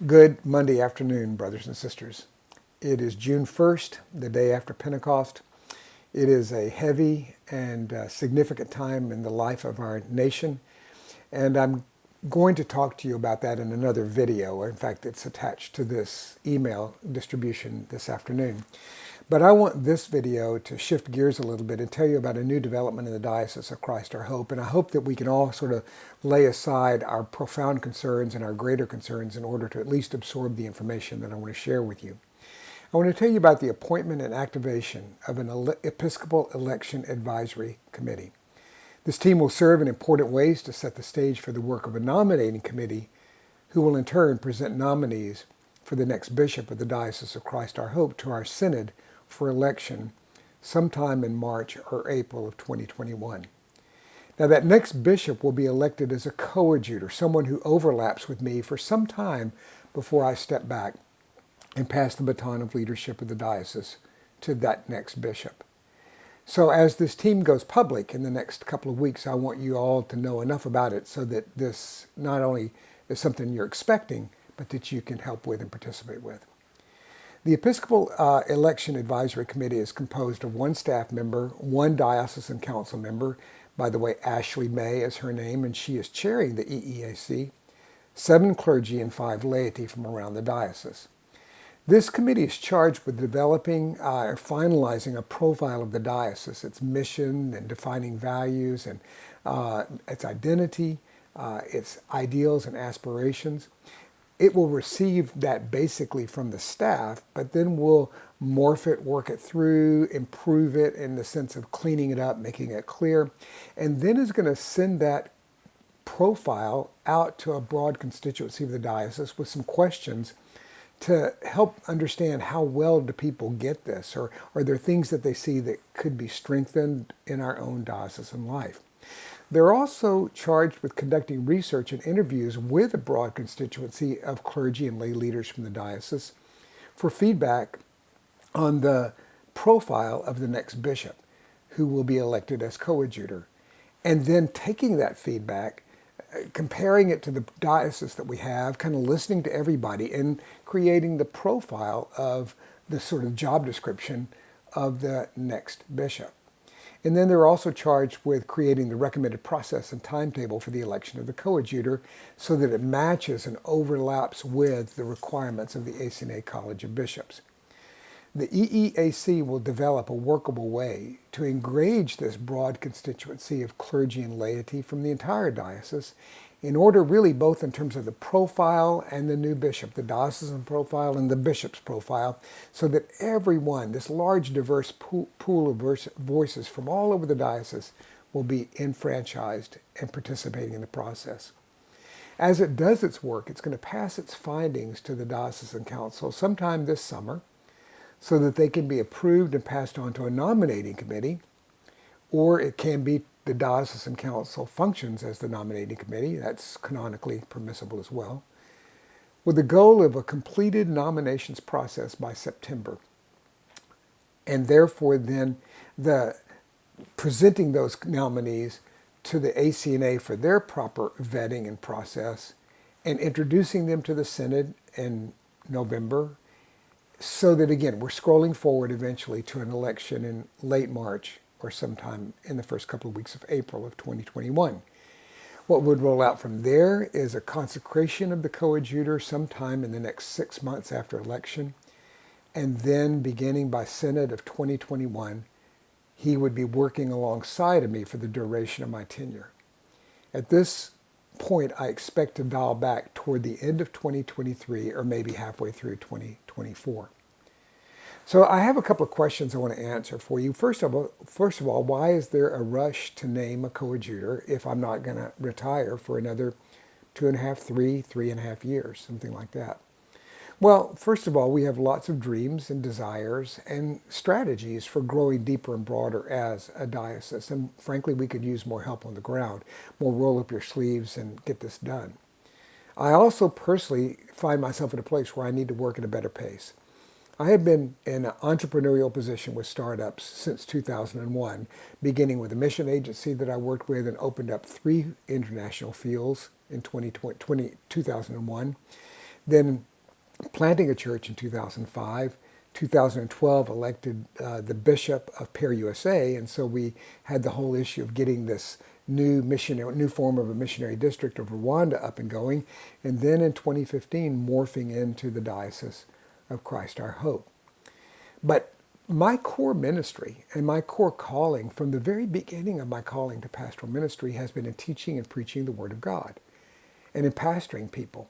Good Monday afternoon, brothers and sisters. It is June 1st, the day after Pentecost. It is a heavy and significant time in the life of our nation, and I'm going to talk to you about that in another video. In fact, it's attached to this email distribution this afternoon. But I want this video to shift gears a little bit and tell you about a new development in the Diocese of Christ our Hope. And I hope that we can all sort of lay aside our profound concerns and our greater concerns in order to at least absorb the information that I want to share with you. I want to tell you about the appointment and activation of an Episcopal Election Advisory Committee. This team will serve in important ways to set the stage for the work of a nominating committee who will in turn present nominees for the next bishop of the Diocese of Christ our Hope to our synod for election sometime in March or April of 2021. Now, that next bishop will be elected as a coadjutor, someone who overlaps with me for some time before I step back and pass the baton of leadership of the diocese to that next bishop. So as this team goes public in the next couple of weeks, I want you all to know enough about it so that this not only is something you're expecting, but that you can help with and participate with. The Episcopal Election Advisory Committee is composed of one staff member, one diocesan council member. By the way, Ashley May is her name, and she is chairing the EEAC, 7 clergy and 5 laity from around the diocese. This committee is charged with developing or finalizing a profile of the diocese, its mission and defining values and its identity, its ideals and aspirations. It will receive that basically from the staff, but then we'll morph it, work it through, improve it in the sense of cleaning it up, making it clear, and then is going to send that profile out to a broad constituency of the diocese with some questions to help understand how well do people get this, or are there things that they see that could be strengthened in our own diocesan life. They're also charged with conducting research and interviews with a broad constituency of clergy and lay leaders from the diocese for feedback on the profile of the next bishop who will be elected as coadjutor. And then taking that feedback, comparing it to the diocese that we have, kind of listening to everybody and creating the profile of the sort of job description of the next bishop. And then they're also charged with creating the recommended process and timetable for the election of the coadjutor so that it matches and overlaps with the requirements of the ACNA College of Bishops. The EEAC will develop a workable way to engage this broad constituency of clergy and laity from the entire diocese in order really both in terms of the profile and the new bishop, the diocesan profile and the bishop's profile, so that everyone, this large diverse pool of voices from all over the diocese will be enfranchised and participating in the process. As it does its work, it's going to pass its findings to the diocesan council sometime this summer so that they can be approved and passed on to a nominating committee, or it can be the diocesan council functions as the nominating committee. That's canonically permissible as well, with the goal of a completed nominations process by September. And therefore then the presenting those nominees to the ACNA for their proper vetting and process and introducing them to the Synod in November, so that again, we're scrolling forward eventually to an election in late March or sometime in the first couple of weeks of April of 2021. What would roll out from there is a consecration of the coadjutor sometime in the next 6 months after election. And then beginning by Synod of 2021, he would be working alongside of me for the duration of my tenure. At this point, I expect to dial back toward the end of 2023 or maybe halfway through 2024. So I have a couple of questions I want to answer for you. First of all, why is there a rush to name a coadjutor if I'm not going to retire for another 2.5, 3.5 years, something like that? Well, first of all, we have lots of dreams and desires and strategies for growing deeper and broader as a diocese. And frankly, we could use more help on the ground, more roll up your sleeves and get this done. I also personally find myself at a place where I need to work at a better pace. I have been in an entrepreneurial position with startups since 2001, beginning with a mission agency that I worked with and opened up 3 international fields in 2001. Then planting a church in 2005, 2012 elected the bishop of Pear USA, and so we had the whole issue of getting this new form of a missionary district of Rwanda up and going, and then in 2015 morphing into the Diocese of Christ Our Hope. But my core ministry and my core calling from the very beginning of my calling to pastoral ministry has been in teaching and preaching the Word of God and in pastoring people.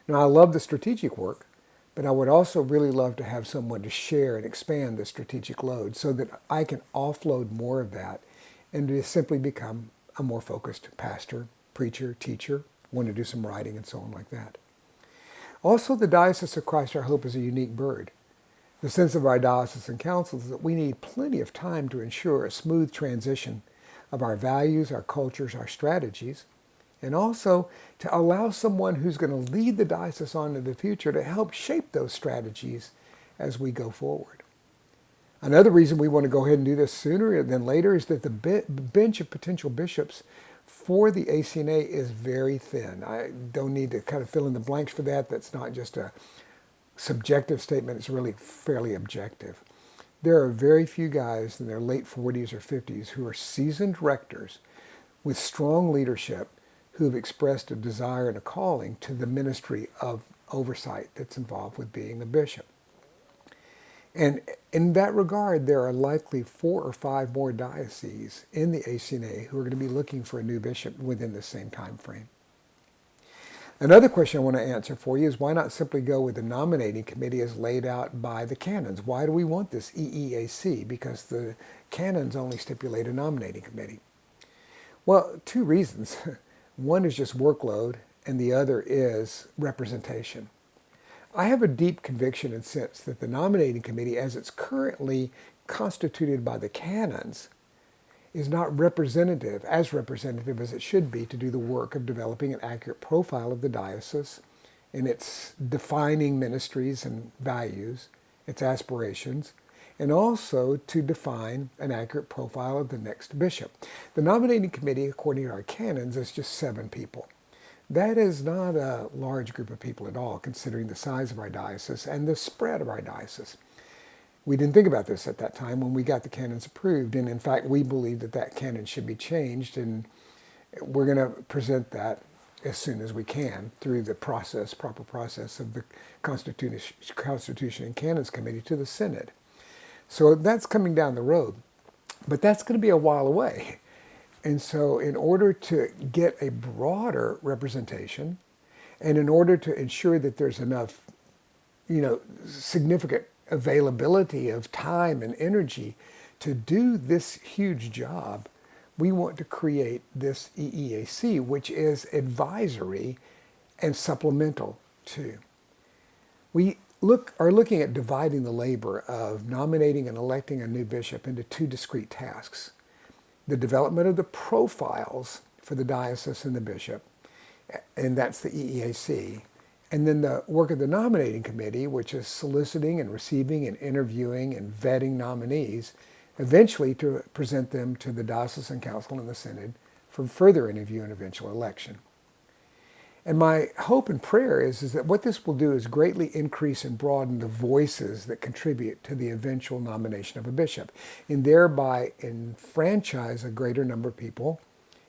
Now, I love the strategic work, but I would also really love to have someone to share and expand the strategic load so that I can offload more of that and to simply become a more focused pastor, preacher, teacher, want to do some writing and so on like that. Also, the Diocese of Christ Our Hope is a unique bird. The sense of our diocesan councils is that we need plenty of time to ensure a smooth transition of our values, our cultures, our strategies, and also to allow someone who's going to lead the diocese on into the future to help shape those strategies as we go forward. Another reason we want to go ahead and do this sooner than later is that the bench of potential bishops for the ACNA is very thin. I don't need to kind of fill in the blanks for that. That's not just a subjective statement, it's really fairly objective. There are very few guys in their late 40s or 50s who are seasoned rectors with strong leadership who have expressed a desire and a calling to the ministry of oversight that's involved with being a bishop. And in that regard, there are likely 4 or 5 more dioceses in the ACNA who are going to be looking for a new bishop within the same time frame. Another question I want to answer for you is why not simply go with the nominating committee as laid out by the canons? Why do we want this EEAC? Because the canons only stipulate a nominating committee. Well, 2 reasons. One is just workload, and the other is representation. I have a deep conviction and sense that the nominating committee, as it's currently constituted by the canons, is not as representative as it should be to do the work of developing an accurate profile of the diocese in its defining ministries and values, its aspirations, and also to define an accurate profile of the next bishop. The nominating committee, according to our canons, is just 7 people. That is not a large group of people at all, considering the size of our diocese and the spread of our diocese. We didn't think about this at that time when we got the canons approved, and in fact, we believe that that canon should be changed, and we're going to present that as soon as we can through the proper process of the Constitution and Canons Committee to the Synod. So that's coming down the road, but that's going to be a while away. And so in order to get a broader representation, and in order to ensure that there's enough, significant availability of time and energy to do this huge job, we want to create this EEAC, which is advisory and supplemental to. We are looking at dividing the labor of nominating and electing a new bishop into 2 discrete tasks. The development of the profiles for the diocese and the bishop, and that's the EEAC. And then the work of the nominating committee, which is soliciting and receiving and interviewing and vetting nominees, eventually to present them to the diocesan council and the synod for further interview and eventual election. And my hope and prayer is that what this will do is greatly increase and broaden the voices that contribute to the eventual nomination of a bishop, and thereby enfranchise a greater number of people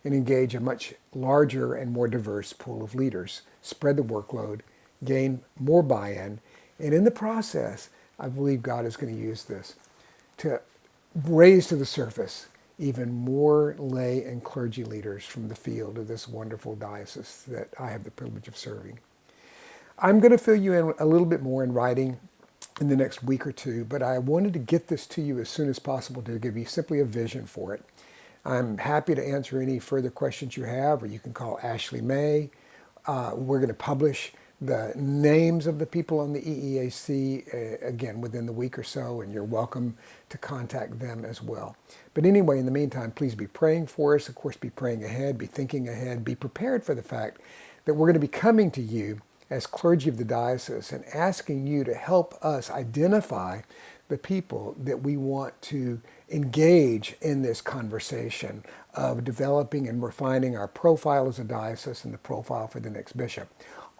and engage a much larger and more diverse pool of leaders, spread the workload, gain more buy-in, and in the process, I believe God is going to use this to raise to the surface even more lay and clergy leaders from the field of this wonderful diocese that I have the privilege of serving. I'm going to fill you in a little bit more in writing in the next week or 2, but I wanted to get this to you as soon as possible to give you simply a vision for it. I'm happy to answer any further questions you have, or you can call Ashley May. We're going to publish the names of the people on the EEAC, again, within the week or so, and you're welcome to contact them as well. But anyway, in the meantime, please be praying for us. Of course, be praying ahead, be thinking ahead, be prepared for the fact that we're going to be coming to you as clergy of the diocese and asking you to help us identify the people that we want to engage in this conversation of developing and refining our profile as a diocese and the profile for the next bishop.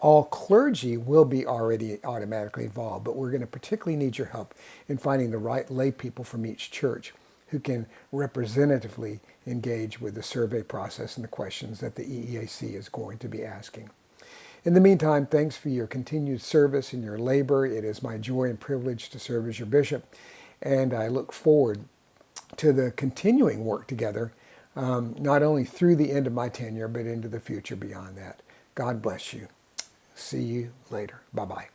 All clergy will be already automatically involved, but we're going to particularly need your help in finding the right lay people from each church who can representatively engage with the survey process and the questions that the EEAC is going to be asking. In the meantime, thanks for your continued service and your labor. It is my joy and privilege to serve as your bishop, and I look forward to the continuing work together, not only through the end of my tenure, but into the future beyond that. God bless you. See you later. Bye-bye.